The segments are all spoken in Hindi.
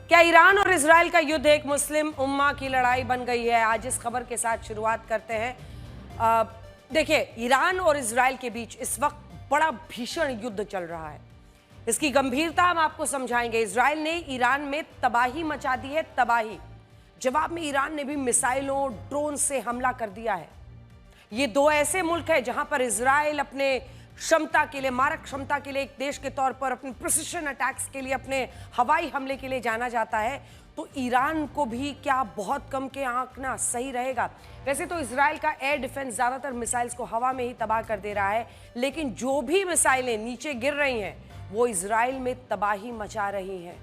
क्या ईरान और इजराइल का युद्ध एक मुस्लिम उम्मा की लड़ाई बन गई है? आज इस खबर के साथ शुरुआत करते हैं। देखिए, ईरान और इजराइल के बीच इस वक्त बड़ा भीषण युद्ध चल रहा है। इसकी गंभीरता हम आपको समझाएंगे। इजराइल ने ईरान में तबाही मचा दी है, तबाही। जवाब में ईरान ने भी मिसाइलों, ड्रोन से हमला कर दिया है। ये दो ऐसे मुल्क हैं जहां पर इजराइल अपने क्षमता के लिए, मारक क्षमता के लिए, एक देश के तौर पर अपने प्रिसिशन अटैक्स के लिए, अपने हवाई हमले के लिए जाना जाता है। तो ईरान को भी क्या बहुत कम के आंकना सही रहेगा? वैसे तो इजराइल का एयर डिफेंस ज्यादातर मिसाइल्स को हवा में ही तबाह कर दे रहा है, लेकिन जो भी मिसाइलें नीचे गिर रही हैं वो इजराइल में तबाही मचा रही हैं।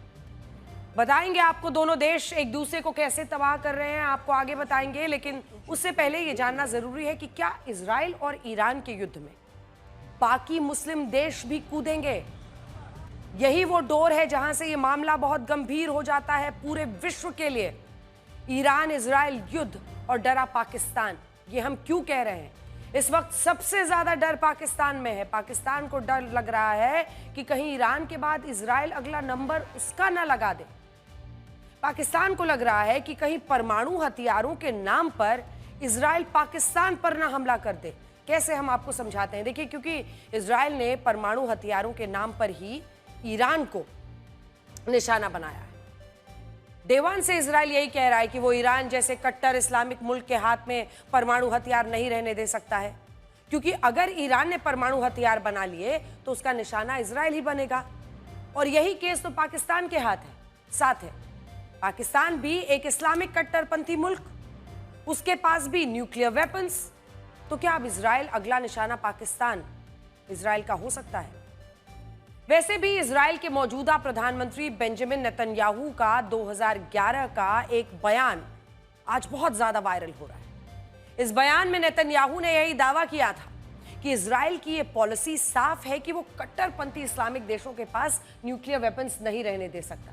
बताएंगे आपको दोनों देश एक दूसरे को कैसे तबाह कर रहे हैं, आपको आगे बताएंगे। लेकिन उससे पहले ये जानना जरूरी है कि क्या इजराइल और ईरान के युद्ध में बाकी मुस्लिम देश भी कूदेंगे? यही वो डोर है जहां से ये मामला बहुत गंभीर हो जाता है पूरे विश्व के लिए। ईरान इजराइल युद्ध और डरा पाकिस्तान। ये हम क्यों कह रहे हैं? इस वक्त सबसे ज्यादा डर पाकिस्तान में है। पाकिस्तान को डर लग रहा है कि कहीं ईरान के बाद इजराइल अगला नंबर उसका ना लगा दे। पाकिस्तान को लग रहा है कि कहीं परमाणु हथियारों के नाम पर इजराइल पाकिस्तान पर ना हमला कर दे। कैसे, हम आपको समझाते हैं। देखिए, क्योंकि इजराइल ने परमाणु हथियारों के नाम पर ही ईरान को निशाना बनाया है। डे वन से इजराइल यही कह रहा है कि वो ईरान जैसे कट्टर इस्लामिक मुल्क के हाथ में परमाणु हथियार नहीं रहने दे सकता है, क्योंकि अगर ईरान ने परमाणु हथियार बना लिए तो उसका निशाना इजराइल ही बनेगा। और यही केस तो पाकिस्तान के साथ है। पाकिस्तान भी एक इस्लामिक कट्टरपंथी मुल्क, उसके पास भी न्यूक्लियर वेपन्स। तो क्या अब इजराइल अगला निशाना पाकिस्तान इजराइल का हो सकता है? वैसे भी इजराइल के मौजूदा प्रधानमंत्री बेंजामिन नेतन्याहू का 2011 का एक बयान आज बहुत ज्यादा वायरल हो रहा है। इस बयान में नेतन्याहू ने यही दावा किया था कि इजराइल की यह पॉलिसी साफ है कि वो कट्टरपंथी इस्लामिक देशों के पास न्यूक्लियर वेपन्स नहीं रहने दे सकता।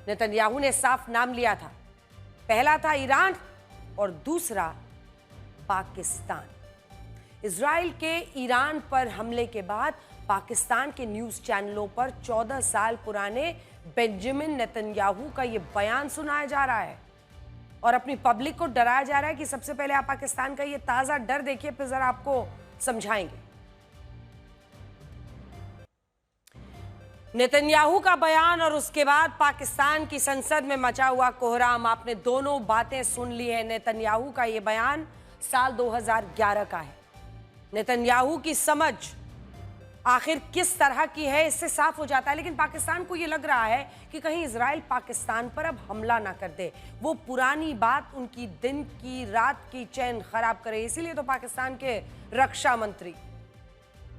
नेतन्याहू ने साफ नाम लिया था। पहला था ईरान और दूसरा पाकिस्तान। इजराइल के ईरान पर हमले के बाद पाकिस्तान के न्यूज चैनलों पर 14 साल पुराने बेंजामिन नेतन्याहू का यह बयान सुनाया जा रहा है और अपनी पब्लिक को डराया जा रहा है कि सबसे पहले आप पाकिस्तान का ये ताजा डर देखिए, फिर जरा आपको समझाएंगे। नेतन्याहू का बयान और उसके बाद पाकिस्तान की संसद में मचा हुआ कोहराम, आपने दोनों बातें सुन ली है। नेतन्याहू का यह बयान साल 2011 का है। नेतन्याहू की समझ आखिर किस तरह की है इससे साफ हो जाता है। लेकिन पाकिस्तान को यह लग रहा है कि कहीं इजराइल पाकिस्तान पर अब हमला ना कर दे, वो पुरानी बात उनकी दिन की रात की चैन खराब करे। इसीलिए तो पाकिस्तान के रक्षा मंत्री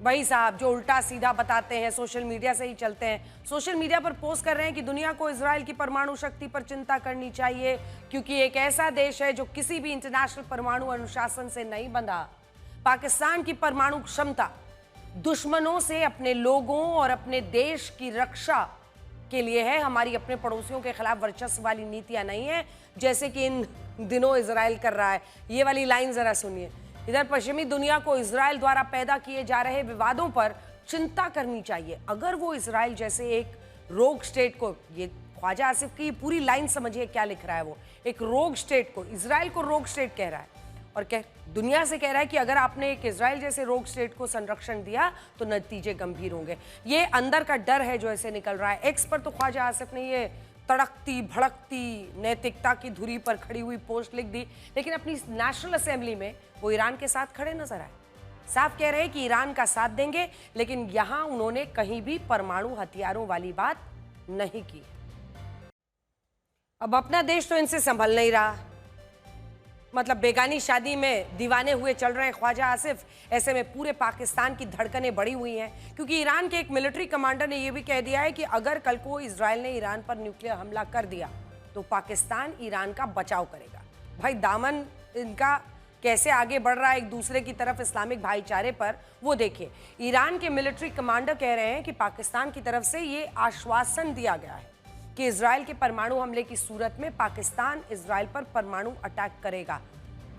वही साहब जो उल्टा सीधा बताते हैं, सोशल मीडिया से ही चलते हैं, सोशल मीडिया पर पोस्ट कर रहे हैं कि दुनिया को इजराइल की परमाणु शक्ति पर चिंता करनी चाहिए, क्योंकि एक ऐसा देश है जो किसी भी इंटरनेशनल परमाणु अनुशासन से नहीं बंधा। पाकिस्तान की परमाणु क्षमता दुश्मनों से अपने लोगों और अपने देश की रक्षा के लिए है, हमारी अपने पड़ोसियों के खिलाफ वर्चस्व वाली नीतियां नहीं है, जैसे कि इन दिनों इजराइल कर रहा है। ये वाली लाइन जरा सुनिए। इधर पश्चिमी दुनिया को इजराइल द्वारा पैदा किए जा रहे विवादों पर चिंता करनी चाहिए। अगर वो इजराइल जैसे एक रोग स्टेट को, ये ख्वाजा आसिफ की पूरी लाइन समझिए क्या लिख रहा है वो, एक रोग स्टेट को, इजराइल को रोग स्टेट कह रहा है और दुनिया से कह रहा है कि अगर आपने एक इजराइल जैसे रोग स्टेट को संरक्षण दिया तो नतीजे गंभीर होंगे। ये अंदर का डर है जो ऐसे निकल रहा है। एक्स पर तो ख्वाजा आसिफ ने ये तड़कती भड़कती नैतिकता की धुरी पर खड़ी हुई पोस्ट लिख दी, लेकिन अपनी नेशनल असेंबली में वो ईरान के साथ खड़े नजर आए। साफ कह रहे हैं कि ईरान का साथ देंगे, लेकिन यहां उन्होंने कहीं भी परमाणु हथियारों वाली बात नहीं की। अब अपना देश तो इनसे संभल नहीं रहा, मतलब बेगानी शादी में दीवाने हुए चल रहे ख्वाजा आसिफ। ऐसे में पूरे पाकिस्तान की धड़कनें बढ़ी हुई हैं, क्योंकि ईरान के एक मिलिट्री कमांडर ने यह भी कह दिया है कि अगर कल को इजराइल ने ईरान पर न्यूक्लियर हमला कर दिया तो पाकिस्तान ईरान का बचाव करेगा। भाई, दामन इनका कैसे आगे बढ़ रहा है एक दूसरे की तरफ इस्लामिक भाईचारे पर, वो देखिए। ईरान के मिलिट्री कमांडर कह रहे हैं कि पाकिस्तान की तरफ से ये आश्वासन दिया गया है कि इजराइल के परमाणु हमले की सूरत में पाकिस्तान इजराइल पर परमाणु अटैक करेगा।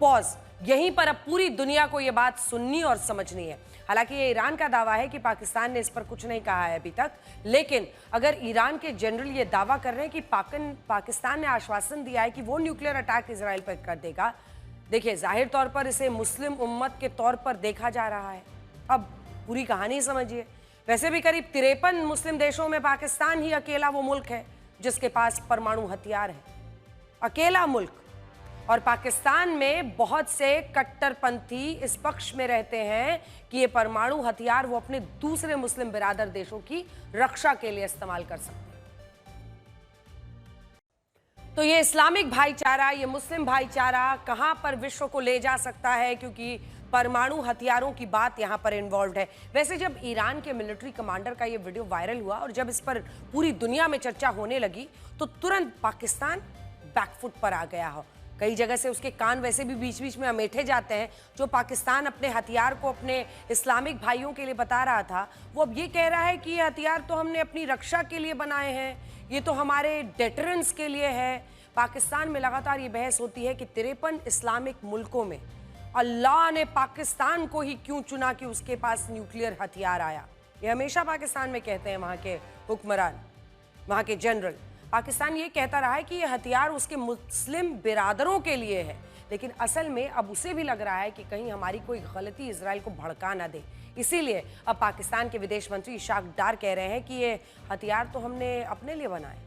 पॉज। यहीं पर अब पूरी दुनिया को यह बात सुननी और समझनी है। हालांकि ये ईरान का दावा है कि पाकिस्तान ने इस पर कुछ नहीं कहा है अभी तक, लेकिन अगर ईरान के जनरल ये दावा कर रहे हैं कि पाकिस्तान ने आश्वासन दिया है कि वो न्यूक्लियर अटैक इजराइल पर कर देगा, देखिए जाहिर तौर पर इसे मुस्लिम उम्मत के तौर पर देखा जा रहा है। अब पूरी कहानी समझिए। वैसे भी करीब 53 मुस्लिम देशों में पाकिस्तान ही अकेला वो मुल्क है जिसके पास परमाणु हथियार है, अकेला मुल्क। और पाकिस्तान में बहुत से कट्टरपंथी इस पक्ष में रहते हैं कि ये परमाणु हथियार वो अपने दूसरे मुस्लिम बिरादर देशों की रक्षा के लिए इस्तेमाल कर सकते हैं। तो ये इस्लामिक भाईचारा, ये मुस्लिम भाईचारा कहां पर विश्व को ले जा सकता है, क्योंकि परमाणु हथियारों की बात यहां पर इन्वॉल्व है। वैसे जब ईरान के मिलिट्री कमांडर का ये वीडियो वायरल हुआ और जब इस पर पूरी दुनिया में चर्चा होने लगी, तो तुरंत पाकिस्तान बैकफुट पर आ गया हो। कई जगह से उसके कान वैसे भी बीच बीच में अमेठे जाते हैं। जो पाकिस्तान अपने हथियार को अपने इस्लामिक भाइयों के लिए बता रहा था, वो अब ये कह रहा है कि ये हथियार तो हमने अपनी रक्षा के लिए बनाए हैं, ये तो हमारे डेटरेंस के लिए है। पाकिस्तान में लगातार ये बहस होती है कि 53 इस्लामिक मुल्कों में अल्लाह ने पाकिस्तान को ही क्यों चुना कि उसके पास न्यूक्लियर हथियार आया। ये हमेशा पाकिस्तान में कहते हैं वहाँ के हुक्मरान, वहाँ के जनरल। पाकिस्तान ये कहता रहा है कि ये हथियार उसके मुस्लिम बिरादरों के लिए है, लेकिन असल में अब उसे भी लग रहा है कि कहीं हमारी कोई गलती इजराइल को भड़का ना दे। इसीलिए अब पाकिस्तान के विदेश मंत्री इशाक डार कह रहे हैं कि ये हथियार तो हमने अपने लिए बनाए।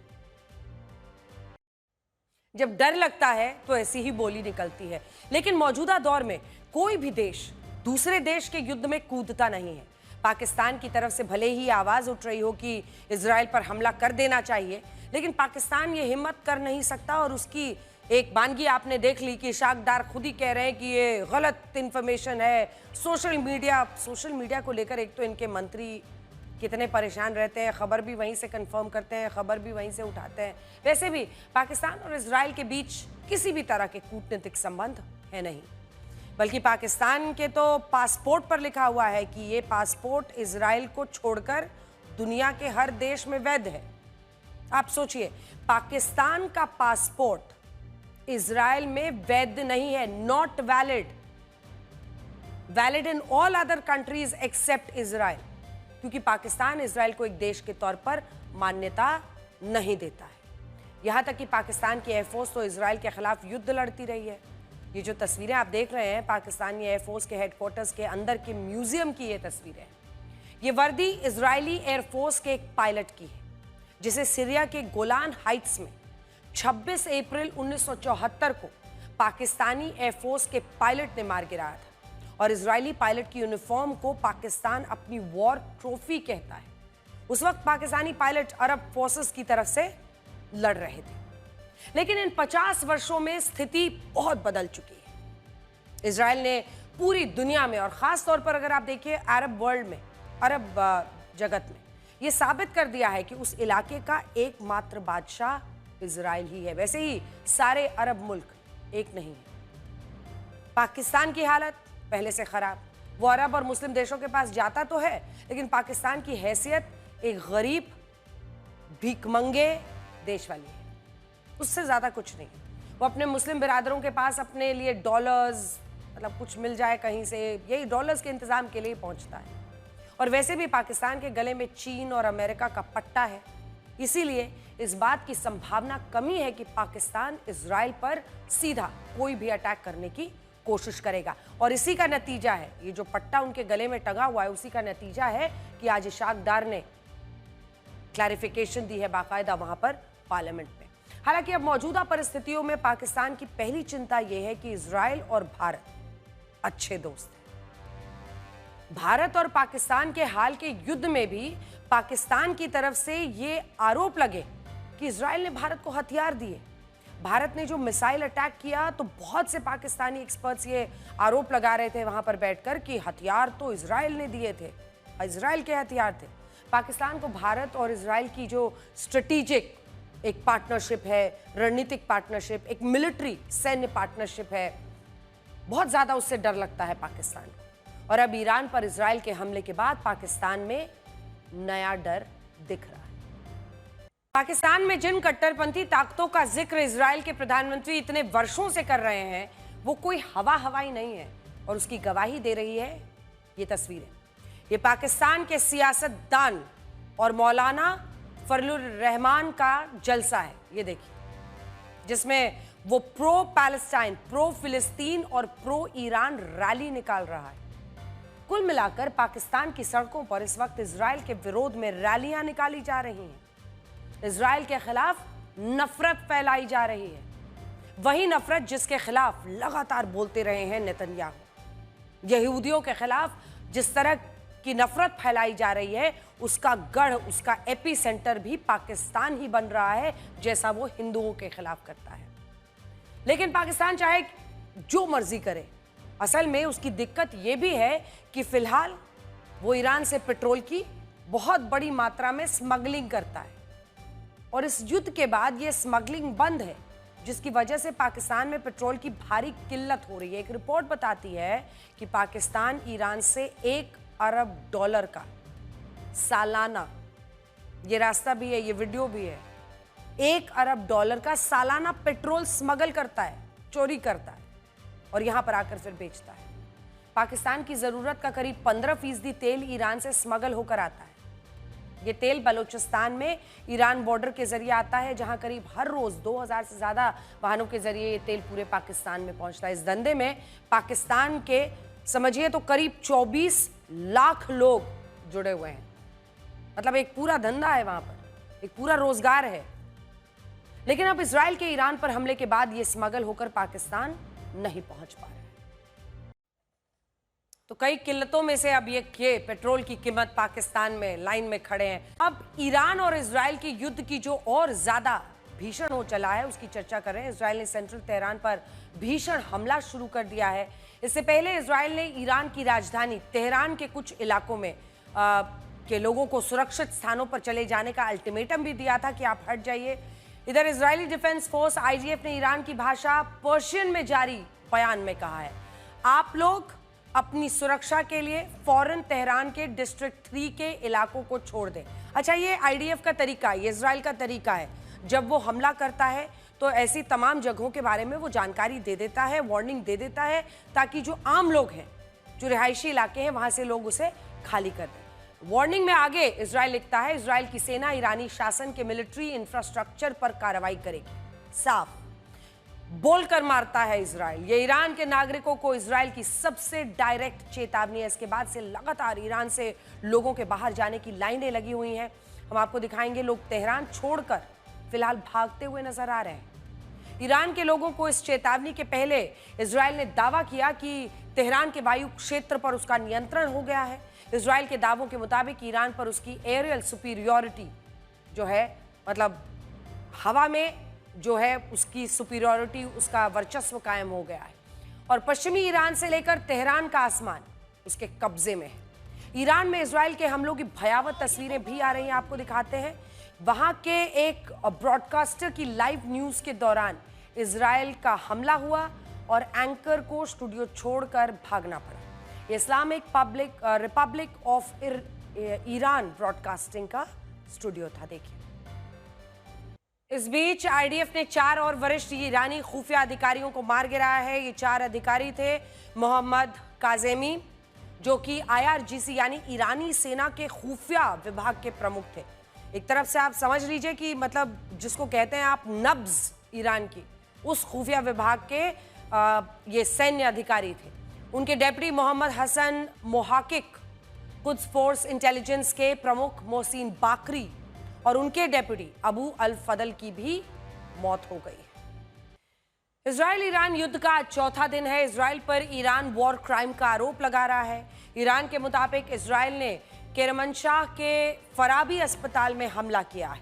जब डर लगता है तो ऐसी ही बोली निकलती है। लेकिन मौजूदा दौर में कोई भी देश दूसरे देश के युद्ध में कूदता नहीं है। पाकिस्तान की तरफ से भले ही आवाज उठ रही हो कि इजराइल पर हमला कर देना चाहिए, लेकिन पाकिस्तान ये हिम्मत कर नहीं सकता। और उसकी एक बानगी आपने देख ली कि इशाक डार खुद ही कह रहे हैं कि ये गलत इंफॉर्मेशन है। सोशल मीडिया को लेकर एक तो इनके मंत्री कितने परेशान रहते हैं, खबर भी वहीं से कंफर्म करते हैं, खबर भी वहीं से उठाते हैं। वैसे भी पाकिस्तान और इजराइल के बीच किसी भी तरह के कूटनीतिक संबंध है नहीं, बल्कि पाकिस्तान के तो पासपोर्ट पर लिखा हुआ है कि ये पासपोर्ट इजराइल को छोड़कर दुनिया के हर देश में वैध है। आप सोचिए, पाकिस्तान का पासपोर्ट इजराइल में वैध नहीं है, not valid in all other countries except Israel, क्योंकि पाकिस्तान इजराइल को एक देश के तौर पर मान्यता नहीं देता है। यहां तक कि पाकिस्तान की एयरफोर्स तो इजराइल के खिलाफ युद्ध लड़ती रही है। ये जो तस्वीरें आप देख रहे हैं पाकिस्तानी एयरफोर्स के हेडक्वार्टर्स के अंदर के म्यूजियम की ये तस्वीरें हैं। ये वर्दी इजरायली एयरफोर्स के एक पायलट की है, जिसे सीरिया के गोलान हाइट्स में 26 अप्रैल 1974 को पाकिस्तानी एयरफोर्स के पायलट ने मार गिराया था। और इजरायली पायलट की यूनिफॉर्म को पाकिस्तान अपनी वॉर ट्रॉफी कहता है। उस वक्त पाकिस्तानी पायलट अरब फोर्सेस की तरफ से लड़ रहे थे। लेकिन इन 50 वर्षों में स्थिति बहुत बदल चुकी है। इजराइल ने पूरी दुनिया में और खास तौर पर अगर आप देखिए अरब वर्ल्ड में, अरब जगत में, यह साबित कर दिया है कि उस इलाके का एकमात्र बादशाह इजराइल ही है। वैसे ही सारे अरब मुल्क एक नहीं है। पाकिस्तान की हालत पहले से खराब। वो अरब और मुस्लिम देशों के पास जाता तो है, लेकिन पाकिस्तान की हैसियत एक गरीब भीखमंगे देश वाली है, उससे ज्यादा कुछ नहीं। वो अपने मुस्लिम बिरादरों के पास अपने लिए डॉलर्स, मतलब कुछ मिल जाए कहीं से, यही डॉलर्स के इंतजाम के लिए पहुंचता है। और वैसे भी पाकिस्तान के गले में चीन और अमेरिका का पट्टा है, इसीलिए इस बात की संभावना कमी है कि पाकिस्तान इजराइल पर सीधा कोई भी अटैक करने की कोशिश करेगा। और इसी का नतीजा है, ये जो पट्टा उनके गले में टंगा हुआ है, उसी का नतीजा है कि आज इशाक डार ने क्लैरिफिकेशन दी है बाकायदा वहां पर पार्लियामेंट में। हालांकि अब मौजूदा परिस्थितियों में पाकिस्तान की पहली चिंता यह है कि इजराइल और भारत अच्छे दोस्त हैं। भारत और पाकिस्तान के हाल के युद्ध में भी पाकिस्तान की तरफ से ये आरोप लगे कि इजराइल ने भारत को हथियार दिए। भारत ने जो मिसाइल अटैक किया तो बहुत से पाकिस्तानी एक्सपर्ट्स ये आरोप लगा रहे थे वहां पर बैठकर कि हथियार तो इजराइल ने दिए थे, इजराइल के हथियार थे। पाकिस्तान को भारत और इजराइल की जो स्ट्रेटेजिक एक पार्टनरशिप है, रणनीतिक पार्टनरशिप, एक मिलिट्री सैन्य पार्टनरशिप है, बहुत ज्यादा उससे डर लगता है पाकिस्तान को। और अब ईरान पर इजराइल के हमले के बाद पाकिस्तान में नया डर दिख रहा है। पाकिस्तान में जिन कट्टरपंथी ताकतों का जिक्र इजराइल के प्रधानमंत्री इतने वर्षों से कर रहे हैं, वो कोई हवाई नहीं है और उसकी गवाही दे रही है ये तस्वीरें। ये पाकिस्तान के सियासतदान और मौलाना फजलुर रहमान का जलसा है, ये देखिए, जिसमें वो प्रो पैलेस्टाइन, प्रो फिलिस्तीन और प्रो ईरान रैली निकाल रहा है। कुल मिलाकर पाकिस्तान की सड़कों पर इस वक्त इजराइल के विरोध में रैलियां निकाली जा रही हैं। इजराइल के खिलाफ नफरत फैलाई जा रही है, वही नफरत जिसके खिलाफ लगातार बोलते रहे हैं नेतन्याहू। यहूदियों के खिलाफ जिस तरह की नफरत फैलाई जा रही है, उसका गढ़, उसका एपी सेंटर भी पाकिस्तान ही बन रहा है, जैसा वो हिंदुओं के खिलाफ करता है। लेकिन पाकिस्तान चाहे जो मर्जी करे, असल में उसकी दिक्कत यह भी है कि फिलहाल वो ईरान से पेट्रोल की बहुत बड़ी मात्रा में स्मगलिंग करता है और इस युद्ध के बाद ये स्मगलिंग बंद है, जिसकी वजह से पाकिस्तान में पेट्रोल की भारी किल्लत हो रही है। एक रिपोर्ट बताती है कि पाकिस्तान ईरान से $1 अरब का सालाना, ये रास्ता भी है, ये वीडियो भी है, $1 अरब का सालाना पेट्रोल स्मगल करता है, चोरी करता है और यहां पर आकर फिर बेचता है। पाकिस्तान की जरूरत का करीब 15% तेल ईरान से स्मगल होकर आता है। ये तेल बलूचिस्तान में ईरान बॉर्डर के जरिए आता है, जहां करीब हर रोज 2000 से ज्यादा वाहनों के जरिए ये तेल पूरे पाकिस्तान में पहुंचता है। इस धंधे में पाकिस्तान के समझिए तो करीब 24 लाख लोग जुड़े हुए हैं। मतलब एक पूरा धंधा है वहां पर, एक पूरा रोजगार है। लेकिन अब इजराइल के ईरान पर हमले के बाद ये स्मगल होकर पाकिस्तान नहीं पहुंच पा रहा है। तो कई किल्लतों में से अब ये पेट्रोल की कीमत पाकिस्तान में लाइन में खड़े हैं। अब ईरान और इजराइल के युद्ध की जो और ज्यादा भीषण हो चला है, उसकी चर्चा कर रहे हैं। इजराइल ने सेंट्रल तेहरान पर भीषण हमला शुरू कर दिया है। इससे पहले इजराइल ने ईरान की राजधानी तेहरान के कुछ इलाकों में के लोगों को सुरक्षित स्थानों पर चले जाने का अल्टीमेटम भी दिया था कि आप हट जाइए। इधर इजरायली डिफेंस फोर्स IDF ने ईरान की भाषा पर्शियन में जारी बयान में कहा है, आप लोग अपनी सुरक्षा के लिए फौरन तेहरान के डिस्ट्रिक्ट 3 के इलाकों को छोड़ दें। अच्छा, ये IDF का तरीका है, ये इजराइल का तरीका है। जब वो हमला करता है तो ऐसी तमाम जगहों के बारे में वो जानकारी दे देता है, वार्निंग दे देता है, ताकि जो आम लोग हैं, जो रिहायशी इलाके हैं, वहां से लोग उसे खाली कर दें। वार्निंग में आगे इजराइल लिखता है, इजराइल की सेना ईरानी शासन के मिलिट्री इंफ्रास्ट्रक्चर पर कार्रवाई करेगी। साफ बोलकर मारता है इजराइल। ये ईरान के नागरिकों को इजराइल की सबसे डायरेक्ट चेतावनी है। इसके बाद से लगातार ईरान से लोगों के बाहर जाने की लाइनें लगी हुई हैं। हम आपको दिखाएंगे, लोग तेहरान छोड़कर फिलहाल भागते हुए नजर आ रहे हैं। ईरान के लोगों को इस चेतावनी के पहले इजराइल ने दावा किया कि तेहरान के वायु क्षेत्र पर उसका नियंत्रण हो गया है। इजराइल के दावों के मुताबिक ईरान पर उसकी एरियल सुपीरियॉरिटी जो है, मतलब हवा में जो है उसकी सुपीरियॉरिटी, उसका वर्चस्व कायम हो गया है और पश्चिमी ईरान से लेकर तेहरान का आसमान उसके कब्जे में है। ईरान में इजराइल के हमलों की भयावह तस्वीरें भी आ रही हैं, आपको दिखाते हैं। वहां के एक ब्रॉडकास्टर की लाइव न्यूज के दौरान इजराइल का हमला हुआ और एंकर को स्टूडियो छोड़कर भागना पड़ा। Islamic Republic of Iran broadcasting का स्टूडियो था, देखिए। इस बीच IDF ने 4 और वरिष्ठ ईरानी खुफिया अधिकारियों को मार गिराया है। ये 4 अधिकारी थे मोहम्मद काजेमी, जो कि IRGC यानी ईरानी सेना के खुफिया विभाग के प्रमुख थे। एक तरफ से आप समझ लीजिए कि मतलब जिसको कहते हैं आप नब्ज ईरान की, उस खुफिया विभाग के ये सैन्य अधिकारी थे। उनके deputy Mohammad Hassan Mohaqeq, Quds force intelligence के प्रमुख मोहसिन बाकरी और उनके डेप्यूटी अबू अल फदल की भी मौत हो गई है। इजराइल ईरान युद्ध का चौथा दिन है। इजराइल पर ईरान वॉर क्राइम का आरोप लगा रहा है। ईरान के मुताबिक इजराइल ने केरमनशाह के फराबी अस्पताल में हमला किया है।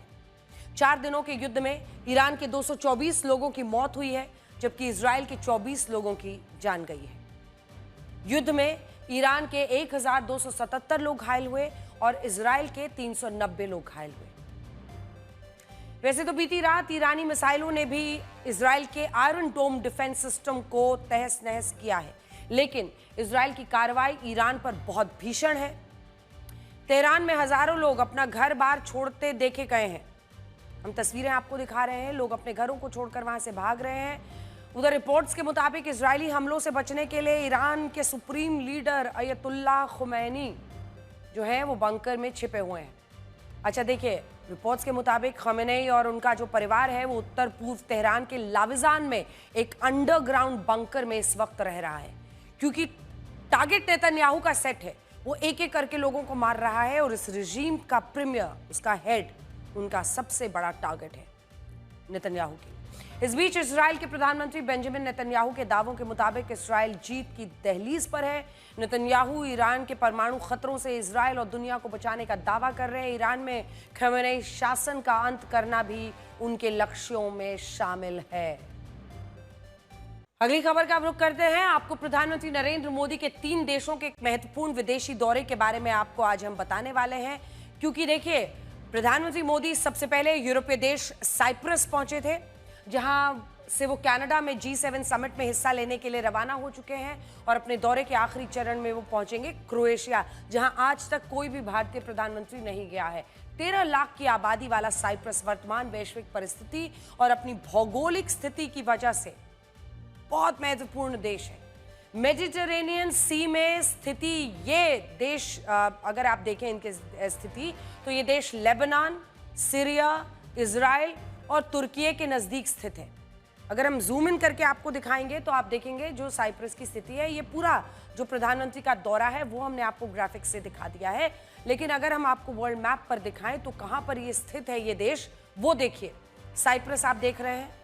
4 दिनों के युद्ध में ईरान के 224 लोगों की मौत हुई है, जबकि इजराइल के 24 लोगों की जान गई है। युद्ध में ईरान के 1277 लोग घायल हुए और इजराइल के 390 लोग घायल हुए। वैसे तो बीती रात ईरानी मिसाइलों ने भी इजराइल के आयरन डोम डिफेंस सिस्टम को तहस नहस किया है, लेकिन इजराइल की कार्रवाई ईरान पर बहुत भीषण है। तेहरान में हजारों लोग अपना घर बार छोड़ते देखे गए हैं। हम तस्वीरें आपको दिखा रहे हैं, लोग अपने घरों को छोड़कर वहां से भाग रहे हैं उधर रिपोर्ट्स के मुताबिक इजरायली हमलों से बचने के लिए ईरान के सुप्रीम लीडर अयतुल्ला खुमैनी जो है वो बंकर में छिपे हुए हैं। अच्छा देखिए, रिपोर्ट्स के मुताबिक खमेनेई और उनका जो परिवार है वो उत्तर पूर्व तेहरान के लाविजान में एक अंडरग्राउंड बंकर में इस वक्त रह रहा है, क्योंकि टारगेट नेतन्याहू का सेट है। वो एक एक करके लोगों को मार रहा है और इस रिजीम का प्रीमियर, उसका हेड, उनका सबसे बड़ा टारगेट है नेतन्याहू की। इस बीच इजराइल के प्रधानमंत्री बेंजामिन नेतन्याहू के दावों के मुताबिक इजराइल जीत की दहलीज पर है। नेतन्याहू ईरान के परमाणु खतरों से इजराइल और दुनिया को बचाने का दावा कर रहे हैं। ईरान में खमेनेई शासन का अंत करना भी उनके लक्ष्यों में शामिल है। अगली खबर का रुख करते हैं। आपको प्रधानमंत्री नरेंद्र मोदी के 3 देशों के महत्वपूर्ण विदेशी दौरे के बारे में आपको आज हम बताने वाले हैं, क्योंकि देखिए, प्रधानमंत्री मोदी सबसे पहले यूरोपीय देश साइप्रस पहुंचे थे, जहां से वो कनाडा में G7 समिट में हिस्सा लेने के लिए रवाना हो चुके हैं और अपने दौरे के आखिरी चरण में वो पहुंचेंगे क्रोएशिया, जहां आज तक कोई भी भारतीय प्रधानमंत्री नहीं गया है। 13 लाख की आबादी वाला साइप्रस वर्तमान वैश्विक परिस्थिति और अपनी भौगोलिक स्थिति की वजह से बहुत महत्वपूर्ण देश है। मेडिटेरेनियन सी में स्थिति ये देश, अगर आप देखें इनकी स्थिति, तो ये देश लेबनान, सीरिया, इजराइल और तुर्की के नजदीक स्थित है। अगर हम जूम इन करके आपको दिखाएंगे तो आप देखेंगे जो साइप्रस की स्थिति है, ये पूरा जो प्रधानमंत्री का दौरा है वो हमने आपको ग्राफिक्स से दिखा दिया है। लेकिन अगर हम आपको वर्ल्ड मैप पर दिखाएं तो कहां पर ये स्थित है ये देश, वो देखिए। साइप्रस आप देख रहे हैं।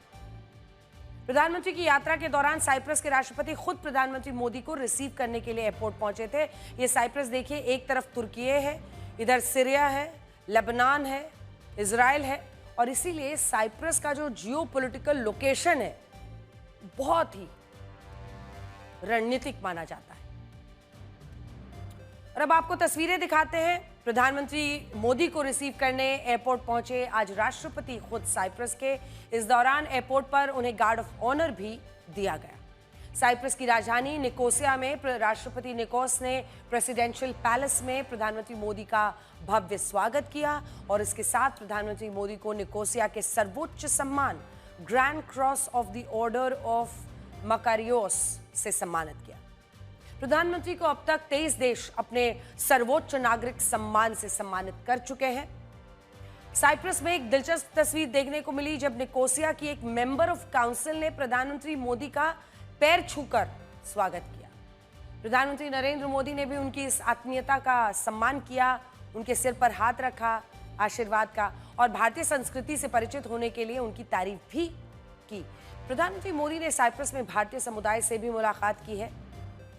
प्रधानमंत्री की यात्रा के दौरान साइप्रस के राष्ट्रपति खुद प्रधानमंत्री मोदी को रिसीव करने के लिए एयरपोर्ट पहुंचे थे। ये साइप्रस देखिए, एक तरफ तुर्की है, इधर सीरिया है, लेबनान है, इजराइल है, और इसीलिए साइप्रस का जो जियोपॉलिटिकल लोकेशन है बहुत ही रणनीतिक माना जाता है। और अब आपको तस्वीरें दिखाते हैं। प्रधानमंत्री मोदी को रिसीव करने एयरपोर्ट पहुंचे आज राष्ट्रपति खुद साइप्रस के। इस दौरान एयरपोर्ट पर उन्हें गार्ड ऑफ ऑनर भी दिया गया। साइप्रस की राजधानी निकोसिया में राष्ट्रपति निकोस ने प्रेसिडेंशियल पैलेस में प्रधानमंत्री मोदी का भव्य स्वागत किया और इसके साथ प्रधानमंत्री मोदी को निकोसिया के सर्वोच्च सम्मान grand cross of the order of Makarios से सम्मानित किया। प्रधानमंत्री को अब तक 23 देश अपने सर्वोच्च नागरिक सम्मान से सम्मानित कर चुके हैं। साइप्रस में एक दिलचस्प तस्वीर देखने को मिली जब निकोसिया की एक मेंबर ऑफ काउंसिल ने प्रधानमंत्री मोदी का पैर छूकर स्वागत किया। प्रधानमंत्री नरेंद्र मोदी ने भी उनकी इस आत्मीयता का सम्मान किया, उनके सिर पर हाथ रखा आशीर्वाद का, और भारतीय संस्कृति से परिचित होने के लिए उनकी तारीफ भी की। प्रधानमंत्री मोदी ने साइप्रस में भारतीय समुदाय से भी मुलाकात की है,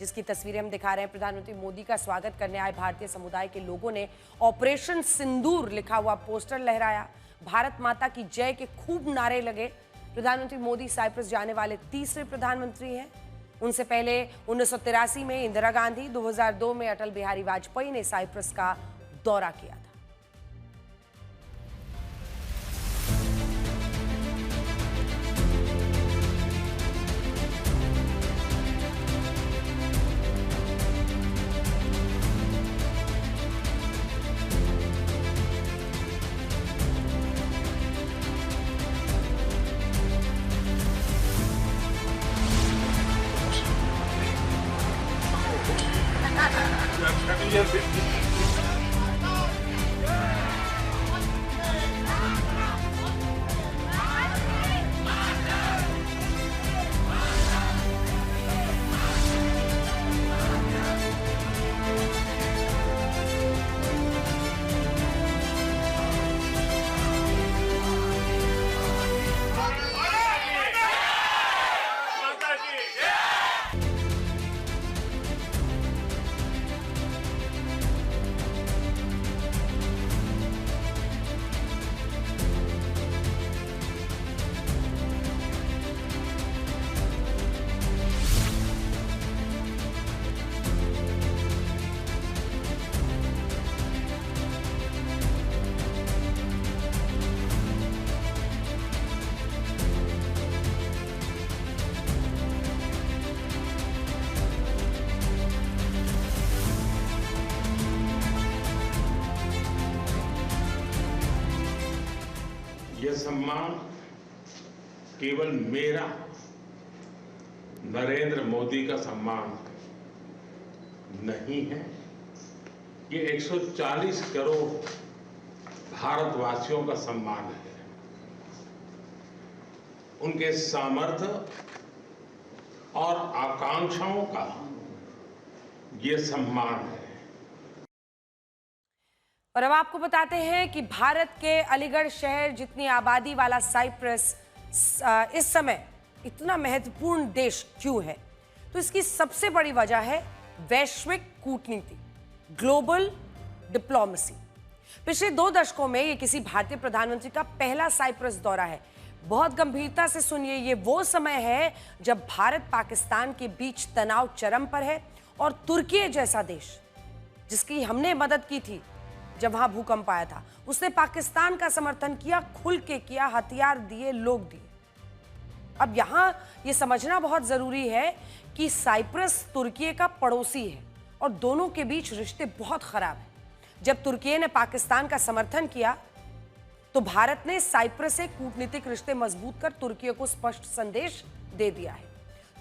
जिसकी तस्वीरें हम दिखा रहे हैं। प्रधानमंत्री मोदी का स्वागत करने आए भारतीय समुदाय के लोगों ने ऑपरेशन सिंदूर लिखा हुआ पोस्टर लहराया, भारत माता की जय के खूब नारे लगे। प्रधानमंत्री मोदी साइप्रस जाने वाले तीसरे प्रधानमंत्री हैं। उनसे पहले 1983 में इंदिरा गांधी, 2002 में अटल बिहारी वाजपेयी ने साइप्रस का दौरा किया था। यह सम्मान केवल मेरा नरेंद्र मोदी का सम्मान नहीं है, ये 140 करोड़ भारतवासियों का सम्मान है, उनके सामर्थ्य और आकांक्षाओं का ये सम्मान है। और अब आपको बताते हैं कि भारत के अलीगढ़ शहर जितनी आबादी वाला साइप्रस इस समय इतना महत्वपूर्ण देश क्यों है? तो इसकी सबसे बड़ी वजह है वैश्विक कूटनीति, ग्लोबल डिप्लोमेसी। पिछले 2 दशकों में ये किसी भारतीय प्रधानमंत्री का पहला साइप्रस दौरा है। बहुत गंभीरता से सुनिए, ये वो समय है जब भारत पाकिस्तान के बीच तनाव चरम पर है और तुर्की जैसा देश, जिसकी हमने मदद की थी जब वहां भूकंप आया था, उसने पाकिस्तान का समर्थन किया, खुल के किया, हथियार दिए, लोग दिए। अब यहां ये समझना बहुत जरूरी है कि साइप्रस तुर्की का पड़ोसी है और दोनों के बीच रिश्ते बहुत खराब हैं। जब तुर्की ने पाकिस्तान का समर्थन किया तो भारत ने साइप्रस से कूटनीतिक रिश्ते मजबूत कर तुर्की को स्पष्ट संदेश दे दिया है।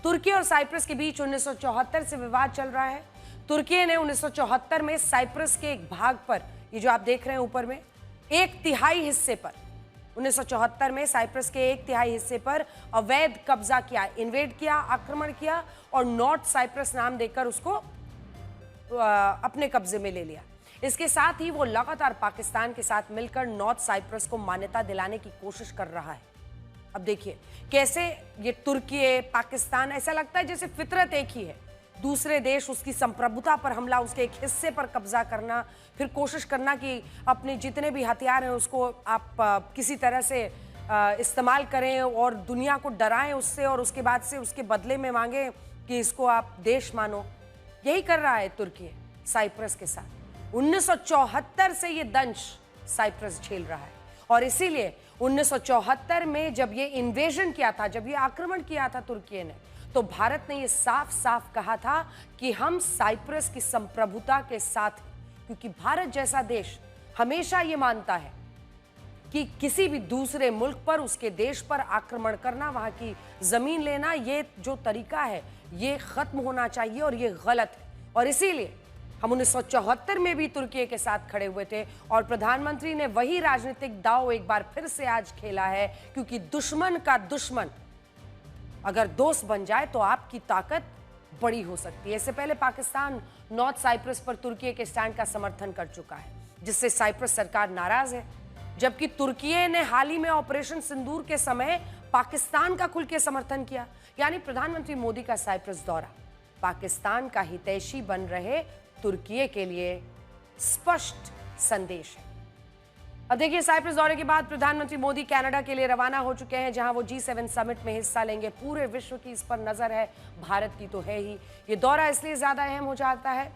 तुर्की और साइप्रस के बीच 1974 से विवाद चल रहा है। तुर्की ने 1974 में साइप्रस के एक भाग पर, ये जो आप देख रहे हैं ऊपर में, 1/3 हिस्से पर, 1974 में साइप्रस के 1/3 हिस्से पर अवैध कब्जा किया, इन्वेड किया, आक्रमण किया और नॉर्थ साइप्रस नाम देकर उसको अपने कब्जे में ले लिया। इसके साथ ही वो लगातार पाकिस्तान के साथ मिलकर नॉर्थ साइप्रस को मान्यता दिलाने की कोशिश कर रहा है। अब देखिए कैसे ये तुर्की, पाकिस्तान, ऐसा लगता है जैसे फितरत एक ही है। दूसरे देश, उसकी संप्रभुता पर हमला, उसके एक हिस्से पर कब्जा करना, फिर कोशिश करना कि अपने जितने भी हथियार हैं उसको आप किसी तरह से इस्तेमाल करें और दुनिया को डराएं उससे, और उसके बाद से उसके बदले में मांगे कि इसको आप देश मानो। यही कर रहा है तुर्की साइप्रस के साथ। 1974 से ये दंश साइप्रस झेल रहा है और इसीलिए 1974 में जब ये इन्वेजन किया था, जब ये आक्रमण किया था तुर्की ने, तो भारत ने ये साफ साफ कहा था कि हम साइप्रस की संप्रभुता के साथ, क्योंकि भारत जैसा देश हमेशा ये मानता है कि किसी भी दूसरे मुल्क पर, उसके देश पर आक्रमण करना, वहां की जमीन लेना, ये जो तरीका है ये खत्म होना चाहिए और ये गलत है। और इसीलिए हम 1974 में भी तुर्की के साथ खड़े हुए थे और प्रधानमंत्री ने वही राजनीतिक दांव एक बार फिर से आज खेला है, क्योंकि दुश्मन का दुश्मन अगर दोस्त बन जाए तो आपकी ताकत बड़ी हो सकती है। इससे पहले पाकिस्तान नॉर्थ साइप्रस पर तुर्की के स्टैंड का समर्थन कर चुका है, जिससे साइप्रस सरकार नाराज है। जबकि तुर्की ने हाल ही में ऑपरेशन सिंदूर के समय पाकिस्तान का खुल के समर्थन किया। यानी प्रधानमंत्री मोदी का साइप्रस दौरा पाकिस्तान का हितैषी बन रहे तुर्की के लिए स्पष्ट संदेश है। अब देखिए, साइप्रस दौरे के बाद प्रधानमंत्री मोदी कनाडा के लिए रवाना हो चुके हैं, जहां वो G7 समिट में हिस्सा लेंगे। पूरे विश्व की इस पर नजर है, भारत की तो है ही। ये दौरा इसलिए ज्यादा अहम हो जाता है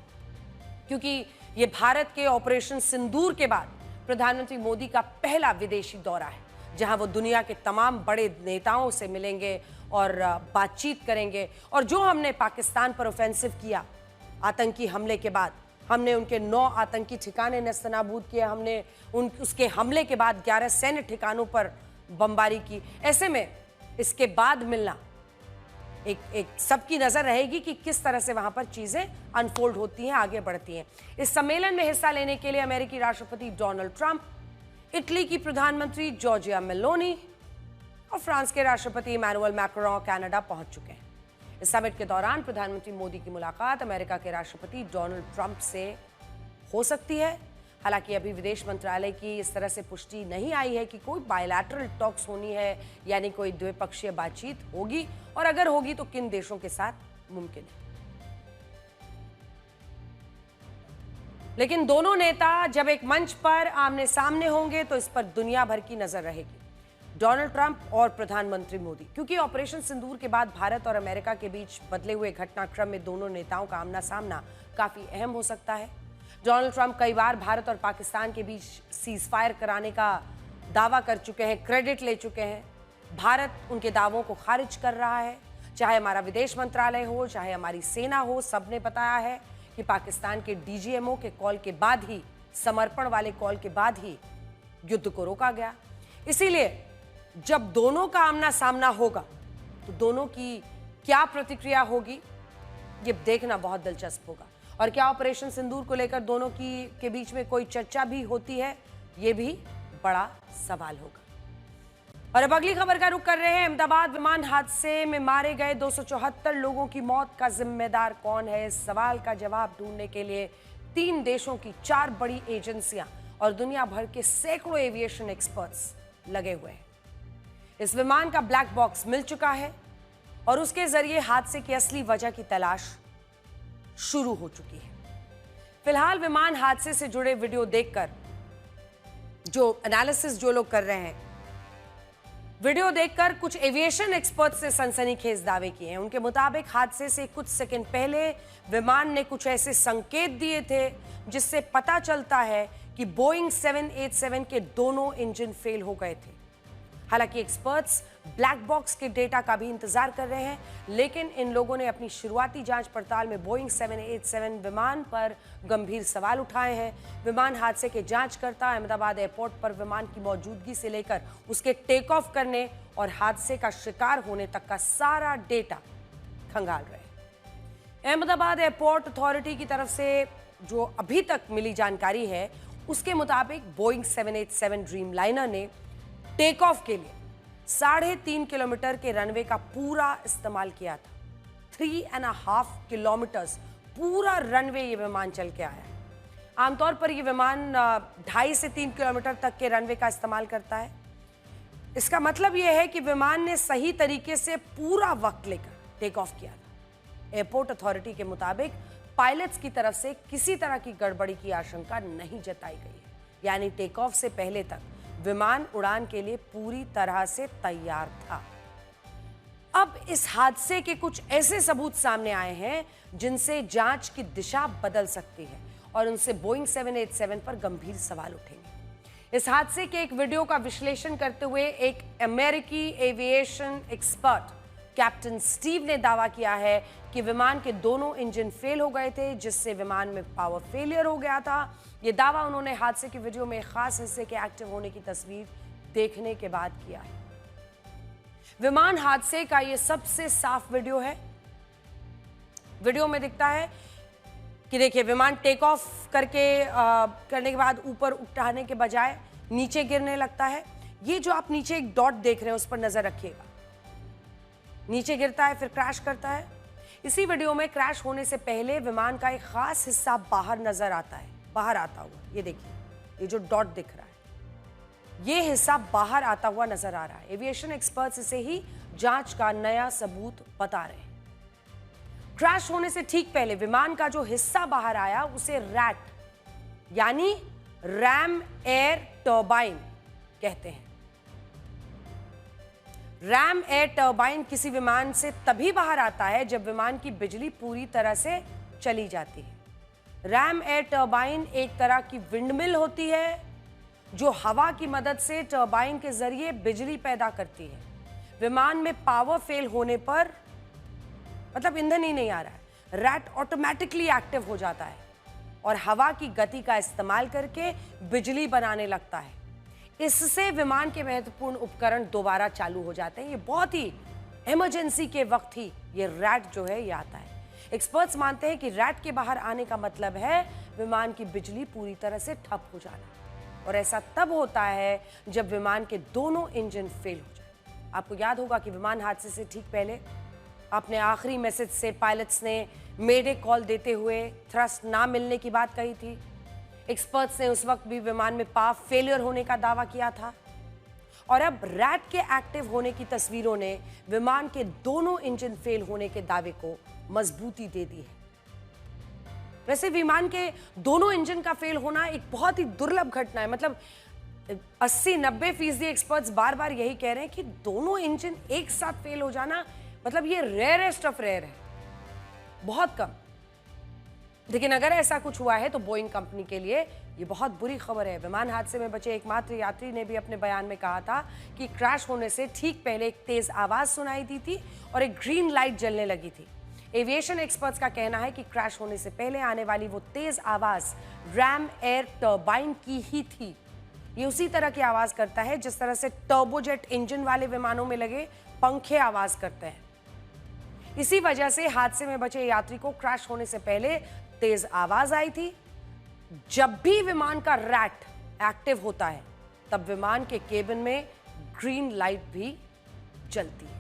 क्योंकि ये भारत के ऑपरेशन सिंदूर के बाद प्रधानमंत्री मोदी का पहला विदेशी दौरा है, जहां वो दुनिया के तमाम बड़े नेताओं से मिलेंगे और बातचीत करेंगे। और जो हमने पाकिस्तान पर ऑफेंसिव किया आतंकी हमले के बाद, हमने उनके 9 आतंकी ठिकाने नेस्तनाबूद किए, हमने उसके हमले के बाद 11 सैन्य ठिकानों पर बमबारी की। ऐसे में इसके बाद मिलना एक सबकी नजर रहेगी कि किस तरह से वहां पर चीजें अनफोल्ड होती हैं, आगे बढ़ती हैं। इस सम्मेलन में हिस्सा लेने के लिए अमेरिकी राष्ट्रपति डोनाल्ड ट्रंप, इटली की प्रधानमंत्री जॉर्जिया मेलोनी और फ्रांस के राष्ट्रपति इमैनुअल मैक्रोन कनाडा पहुंच चुके हैं। इस समिट के दौरान प्रधानमंत्री मोदी की मुलाकात अमेरिका के राष्ट्रपति डोनाल्ड ट्रंप से हो सकती है। हालांकि अभी विदेश मंत्रालय की इस तरह से पुष्टि नहीं आई है कि कोई बायलैटरल टॉक्स होनी है, यानी कोई द्विपक्षीय बातचीत होगी, और अगर होगी तो किन देशों के साथ मुमकिन है। लेकिन दोनों नेता जब एक मंच पर आमने सामने होंगे तो इस पर दुनिया भर की नजर रहेगी, डोनाल्ड ट्रंप और प्रधानमंत्री मोदी, क्योंकि ऑपरेशन सिंदूर के बाद भारत और अमेरिका के बीच बदले हुए घटनाक्रम में दोनों नेताओं का आमना सामना काफी अहम हो सकता है। डोनाल्ड ट्रंप कई बार भारत और पाकिस्तान के बीच सीज फायर कराने का दावा कर चुके हैं, क्रेडिट ले चुके हैं। भारत उनके दावों को खारिज कर रहा है। चाहे हमारा विदेश मंत्रालय हो, चाहे हमारी सेना हो, सबने बताया है कि पाकिस्तान के डीजीएमओ के कॉल के बाद ही, समर्पण वाले कॉल के बाद ही युद्ध को रोका गया। इसीलिए जब दोनों का आमना सामना होगा तो दोनों की क्या प्रतिक्रिया होगी, ये देखना बहुत दिलचस्प होगा। और क्या ऑपरेशन सिंदूर को लेकर दोनों के बीच में कोई चर्चा भी होती है, ये भी बड़ा सवाल होगा। और अब अगली खबर का रुख कर रहे हैं। अहमदाबाद विमान हादसे में मारे गए 274 लोगों की मौत का जिम्मेदार कौन है, इस सवाल का जवाब ढूंढने के लिए 3 देशों की 4 बड़ी एजेंसियां और दुनिया भर के सैकड़ों एविएशन एक्सपर्ट्स लगे हुए हैं। इस विमान का ब्लैक बॉक्स मिल चुका है और उसके जरिए हादसे की असली वजह की तलाश शुरू हो चुकी है। फिलहाल विमान हादसे से जुड़े वीडियो देखकर जो एनालिसिस जो लोग कर रहे हैं, वीडियो देखकर कुछ एविएशन एक्सपर्ट्स ने सनसनीखेज दावे किए हैं। उनके मुताबिक हादसे से कुछ सेकंड पहले विमान ने कुछ ऐसे संकेत दिए थे जिससे पता चलता है कि बोइंग 787 के दोनों इंजन फेल हो गए थे। हालांकि एक्सपर्ट्स ब्लैक बॉक्स के डेटा का भी इंतजार कर रहे हैं, लेकिन इन लोगों ने अपनी शुरुआती जांच पड़ताल में बोइंग 787 विमान पर गंभीर सवाल उठाए हैं। विमान हादसे के जांचकर्ता अहमदाबाद एयरपोर्ट पर विमान की मौजूदगी से लेकर उसके टेक ऑफ करने और हादसे का शिकार होने तक का सारा डेटा खंगाल रहे हैं। अहमदाबाद एयरपोर्ट अथॉरिटी की तरफ से जो अभी तक मिली जानकारी है, उसके मुताबिक बोइंग 787 ड्रीम लाइनर ने टेक ऑफ के लिए 3.5 किलोमीटर के रनवे का पूरा इस्तेमाल किया था। 3.5 किलोमीटर्स पूरा रनवे ये विमान चल के आया है। आमतौर पर ये विमान 2.5 से 3 किलोमीटर तक के रनवे का इस्तेमाल करता है। इसका मतलब यह है कि विमान ने सही तरीके से पूरा वक्त लेकर टेक ऑफ किया था। एयरपोर्ट अथॉरिटी के मुताबिक पायलट्स की तरफ से किसी तरह की गड़बड़ी की आशंका नहीं जताई गई है, यानी टेक ऑफ से पहले तक विमान उड़ान के लिए पूरी तरह से तैयार था। अब इस हादसे के कुछ ऐसे सबूत सामने आए हैं जिनसे जांच की दिशा बदल सकती है और उनसे बोइंग 787 पर गंभीर सवाल उठेंगे। इस हादसे के एक वीडियो का विश्लेषण करते हुए एक अमेरिकी एविएशन एक्सपर्ट कैप्टन स्टीव ने दावा किया है कि विमान के दोनों इंजन फेल हो गए थे, जिससे विमान में पावर फेलियर हो गया था। यह दावा उन्होंने हादसे की वीडियो में खास हिस्से के एक्टिव होने की तस्वीर देखने के बाद किया है। विमान हादसे का यह सबसे साफ वीडियो है। वीडियो में दिखता है कि देखिए, विमान टेक ऑफ करने के बाद ऊपर उठाने के बजाय नीचे गिरने लगता है। ये जो आप नीचे एक डॉट देख रहे हैं, उस पर नजर रखिएगा। नीचे गिरता है, फिर क्रैश करता है। इसी वीडियो में क्रैश होने से पहले विमान का एक खास हिस्सा बाहर नजर आता है, बाहर आता हुआ। ये देखिए, ये जो डॉट दिख रहा है, ये हिस्सा बाहर आता हुआ नजर आ रहा है। एविएशन एक्सपर्ट्स इसे ही जांच का नया सबूत बता रहे हैं। क्रैश होने से ठीक पहले विमान का जो हिस्सा बाहर आया उसे रैट यानी रैम एयर टर्बाइन कहते हैं। रैम एयर टर्बाइन किसी विमान से तभी बाहर आता है जब विमान की बिजली पूरी तरह से चली जाती है। रैम एयर टर्बाइन एक तरह की विंडमिल होती है जो हवा की मदद से टर्बाइन के जरिए बिजली पैदा करती है। विमान में पावर फेल होने पर, मतलब ईंधन ही नहीं आ रहा है, रैट ऑटोमेटिकली एक्टिव हो जाता है और हवा की गति का इस्तेमाल करके बिजली बनाने लगता है। इससे विमान के महत्वपूर्ण उपकरण दोबारा चालू हो जाते हैं। ये बहुत ही इमरजेंसी के वक्त ही ये रैट जो है ये आता है। एक्सपर्ट्स मानते हैं कि रैट के बाहर आने का मतलब है विमान की बिजली पूरी तरह से ठप हो जाना, और ऐसा तब होता है जब विमान के दोनों इंजन फेल हो जाए। आपको याद होगा कि विमान हादसे से ठीक पहले अपने आखिरी मैसेज से पायलट्स ने मेडे कॉल देते हुए थ्रस्ट ना मिलने की बात कही थी। एक्सपर्ट्स ने उस वक्त भी विमान में पावर फेलियर होने का दावा किया था, और अब रैट के एक्टिव होने की तस्वीरों ने विमान के दोनों इंजन फेल होने के दावे को मजबूती दे दी है। वैसे विमान के दोनों इंजन का फेल होना एक बहुत ही दुर्लभ घटना है। मतलब 80-90% एक्सपर्ट्स बार बार यही कह रहे हैं कि दोनों इंजन एक साथ फेल हो जाना, मतलब ये रेयरेस्ट ऑफ रेयर है, बहुत कम। लेकिन अगर ऐसा कुछ हुआ है तो बोइंग कंपनी के लिए ये बहुत बुरी खबर है। विमान हादसे में बचे एकमात्र यात्री ने भी अपने बयान में कहा था कि क्रैश होने से ठीक पहले एक तेज आवाज सुनाई दी थी और एक ग्रीन लाइट जलने लगी थी। एविएशन एक्सपर्ट्स का कहना है कि क्रैश होने से पहले आने वाली वो तेज आवाज रैम एयर टर्बाइन की ही थी। ये उसी तरह की आवाज करता है जिस तरह से टर्बोजेट इंजन वाले विमानों में लगे पंखे आवाज करते हैं। इसी वजह से हादसे में बचे यात्री को क्रैश होने से पहले तेज आवाज आई थी। जब भी विमान का रैट एक्टिव होता है तब विमान के केबिन में ग्रीन लाइट भी जलती है।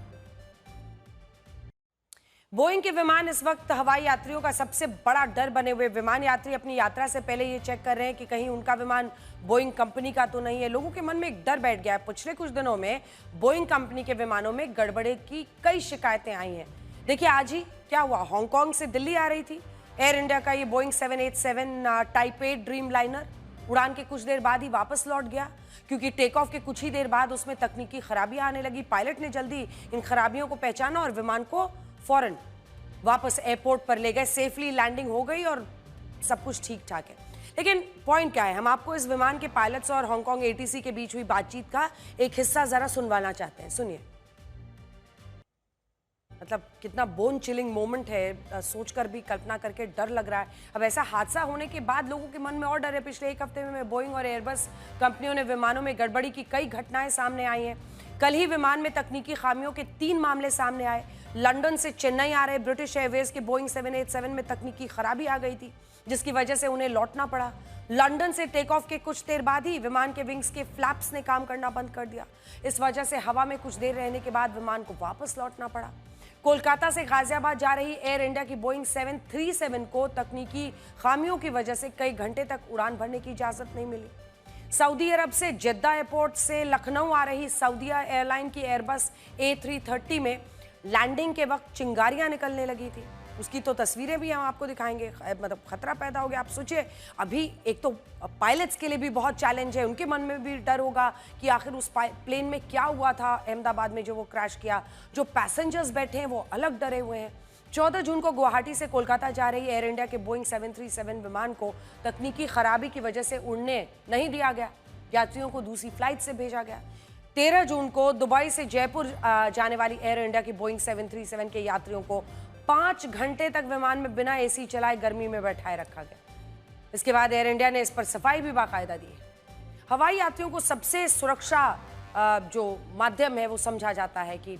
बोइंग के विमान इस वक्त हवाई यात्रियों का सबसे बड़ा डर बने हुए। विमान यात्री अपनी यात्रा से पहले ये चेक कर रहे हैं कि कहीं उनका विमान बोइंग कंपनी का तो नहीं है। लोगों के मन में एक डर बैठ गया है। पिछले कुछ दिनों में बोइंग कंपनी के विमानों में गड़बड़े की कई शिकायतें आई हैं। देखिए आज ही क्या हुआ, हांगकांग से दिल्ली आ रही थी एयर इंडिया का ये बोइंग 787 टाइप 8 ड्रीम लाइनर। उड़ान के कुछ देर बाद ही वापस लौट गया क्योंकि टेक ऑफ के कुछ ही देर बाद उसमें तकनीकी खराबियां आने लगी। पायलट ने जल्दी इन खराबियों को पहचाना और विमान को फौरन वापस एयरपोर्ट पर ले गए। सेफली लैंडिंग हो गई और सब कुछ ठीक ठाक है। लेकिन पॉइंट क्या है, हम आपको इस विमान के पायलट्स और हांगकांग एटीसी के बीच हुई बातचीत का एक हिस्सा जरा सुनवाना चाहते हैं। सुनिए। मतलब कितना बोन चिलिंग मोमेंट है, सोचकर भी कल्पना करके डर लग रहा है। अब ऐसा हादसा होने के बाद लोगों के मन में और डर है। पिछले एक हफ्ते में बोइंग और एयरबस कंपनियों ने विमानों में गड़बड़ी की कई घटनाएं सामने आई हैं। कल ही विमान में तकनीकी खामियों के 3 मामले सामने आए। लंदन से चेन्नई आ रहे ब्रिटिश एयरवेज के बोइंग 787 में तकनीकी खराबी आ गई थी जिसकी वजह से उन्हें लौटना पड़ा। लंदन से टेक ऑफ के कुछ देर बाद ही विमान के विंग्स के फ्लैप्स ने काम करना बंद कर दिया। इस वजह से हवा में कुछ देर रहने के बाद विमान को वापस लौटना पड़ा। कोलकाता से गाजियाबाद जा रही एयर इंडिया की बोइंग 737 को तकनीकी खामियों की वजह से कई घंटे तक उड़ान भरने की इजाजत नहीं मिली। सऊदी अरब से जेद्दा एयरपोर्ट से लखनऊ आ रही सऊदीया एयरलाइन की एयरबस A330 में लैंडिंग के वक्त चिंगारियां निकलने लगी थी। उसकी तो तस्वीरें भी हम आपको दिखाएंगे। मतलब खतरा पैदा हो गया। आप सोचिए, अभी एक तो पायलट्स के लिए भी बहुत चैलेंज है, उनके मन में भी डर होगा कि आखिर उस प्लेन में क्या हुआ था अहमदाबाद में जो वो क्रैश किया। जो पैसेंजर्स बैठे हैं वो अलग डरे हुए हैं। 14 जून को गुवाहाटी से कोलकाता जा रही एयर इंडिया के बोइंग 737 विमान को तकनीकी खराबी की वजह से उड़ने नहीं दिया गया। यात्रियों को दूसरी फ्लाइट से भेजा गया। 13 जून को दुबई से जयपुर जाने वाली एयर इंडिया की बोइंग 737 के यात्रियों को 5 घंटे तक विमान में बिना एसी चलाए गर्मी में बैठाए रखा गया। इसके बाद एयर इंडिया ने इस पर सफाई भी बाकायदा दी है। हवाई यात्रियों को सबसे सुरक्षा जो माध्यम है वो समझा जाता है कि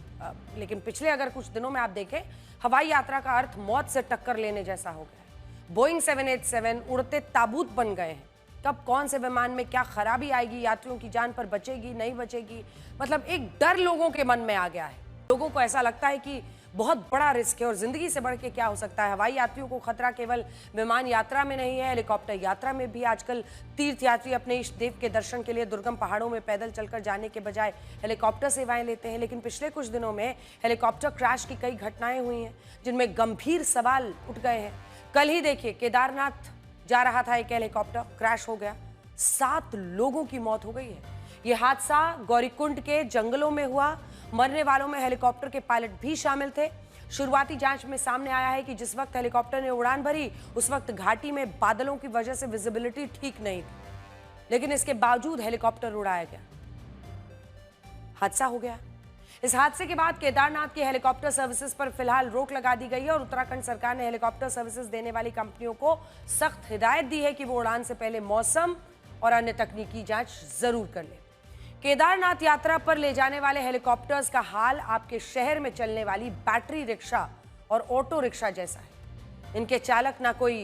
लेकिन पिछले अगर कुछ दिनों में आप देखें, हवाई यात्रा का अर्थ मौत से टक्कर लेने जैसा हो गया है। बोइंग 787 उड़ते ताबूत बन गए हैं। कब कौन से विमान में क्या खराबी आएगी, यात्रियों की जान पर बचेगी नहीं बचेगी, मतलब एक डर लोगों के मन में आ गया है। लोगों को ऐसा लगता है कि बहुत बड़ा रिस्क है और जिंदगी से बढ़ के क्या हो सकता है। हवाई यात्रियों को खतरा केवल विमान यात्रा में नहीं है, हेलीकॉप्टर यात्रा में भी। आजकल तीर्थ यात्री अपने इष्ट देव के दर्शन के लिए दुर्गम पहाड़ों में पैदल चलकर जाने के बजाय हेलीकॉप्टर सेवाएं लेते हैं। लेकिन पिछले कुछ दिनों में हेलीकॉप्टर क्रैश की कई घटनाएं हुई हैं जिनमें गंभीर सवाल उठ गए हैं। कल ही देखिए, केदारनाथ जा रहा था एक हेलीकॉप्टर, क्रैश हो गया, 7 लोगों की मौत हो गई है। यह हादसा गौरीकुंड के जंगलों में हुआ। मरने वालों में हेलीकॉप्टर के पायलट भी शामिल थे। शुरुआती जांच में सामने आया है कि जिस वक्त हेलीकॉप्टर ने उड़ान भरी उस वक्त घाटी में बादलों की वजह से विजिबिलिटी ठीक नहीं थी, लेकिन इसके बावजूद हेलीकॉप्टर उड़ाया गया, हादसा हो गया। इस हादसे के बाद केदारनाथ की हेलीकॉप्टर सर्विसेज पर फिलहाल रोक लगा दी गई है और उत्तराखंड सरकार ने हेलीकॉप्टर सर्विसेज देने वाली कंपनियों को सख्त हिदायत दी है कि वो उड़ान से पहले मौसम और अन्य तकनीकी जांच जरूर कर ले। केदारनाथ यात्रा पर ले जाने वाले हेलीकॉप्टर्स का हाल आपके शहर में चलने वाली बैटरी रिक्शा और ऑटो रिक्शा जैसा है। इनके चालक ना कोई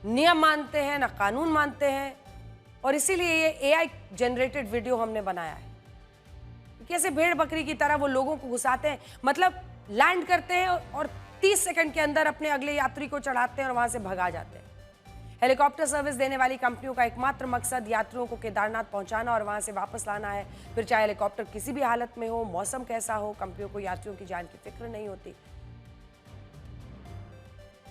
नियम मानते हैं ना कानून मानते हैं और इसीलिए ये AI जनरेटेड वीडियो हमने बनाया है। कैसे भेड़ बकरी की तरह वो लोगों को घुसाते हैं, मतलब लैंड करते हैं और 30 सेकंड के अंदर अपने अगले यात्री को चढ़ाते हैं और वहां से भगा जाते हैं। हेलीकॉप्टर सर्विस देने वाली कंपनियों का एकमात्र मकसद यात्रियों को केदारनाथ पहुंचाना और वहां से वापस लाना है। फिर चाहे हेलीकॉप्टर किसी भी हालत में हो, मौसम कैसा हो, कंपनियों को यात्रियों की जान की फिक्र नहीं होती।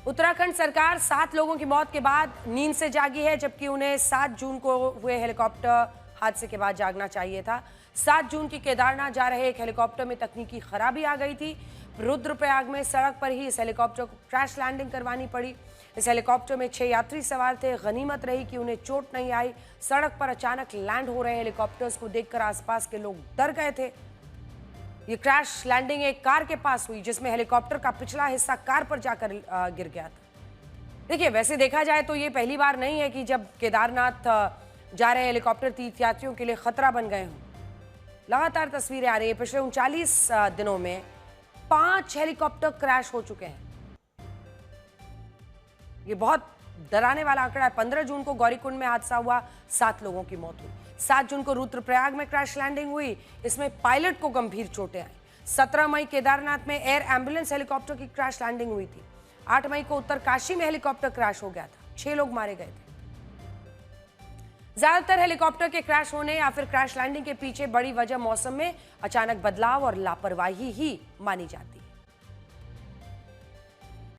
उत्तराखंड सरकार 7 लोगों की मौत के बाद नींद से जागी है, जबकि उन्हें 7 जून को हुए हेलीकॉप्टर हादसे के बाद जागना चाहिए था। 7 जून की केदारनाथ जा रहे एक हेलीकॉप्टर में तकनीकी खराबी आ गई थी। रुद्रप्रयाग में सड़क पर ही इस हेलीकॉप्टर को क्रैश लैंडिंग करवानी पड़ी। इस हेलीकॉप्टर में 6 यात्री सवार थे। गनीमत रही कि उन्हें चोट नहीं आई। सड़क पर अचानक लैंड हो रहे हेलीकॉप्टर्स को देखकर आसपास के लोग डर गए थे। ये क्रैश लैंडिंग एक कार के पास हुई जिसमें हेलीकॉप्टर का पिछला हिस्सा कार पर जाकर गिर गया था। देखिए, वैसे देखा जाए तो ये पहली बार नहीं है कि जब केदारनाथ जा रहे हेलीकॉप्टर तीर्थयात्रियों के लिए खतरा बन गए हों। लगातार तस्वीरें आ रही है। पिछले 39 दिनों में 5 हेलीकॉप्टर क्रैश हो चुके हैं। ये बहुत डराने वाला आंकड़ा है। 15 जून को गौरीकुंड में हादसा हुआ, 7 लोगों की मौत हुई। 7 जून को रुद्रप्रयाग में क्रैश लैंडिंग हुई, इसमें पायलट को गंभीर चोटें आई। 17 मई केदारनाथ में एयर एम्बुलेंस हेलीकॉप्टर की क्रैश लैंडिंग हुई थी। 8 मई को उत्तरकाशी में हेलीकॉप्टर क्रैश हो गया था, 6 लोग मारे गए थे। ज्यादातर हेलीकॉप्टर के क्रैश होने या फिर क्रैश लैंडिंग के पीछे बड़ी वजह मौसम में अचानक बदलाव और लापरवाही ही मानी जाती है।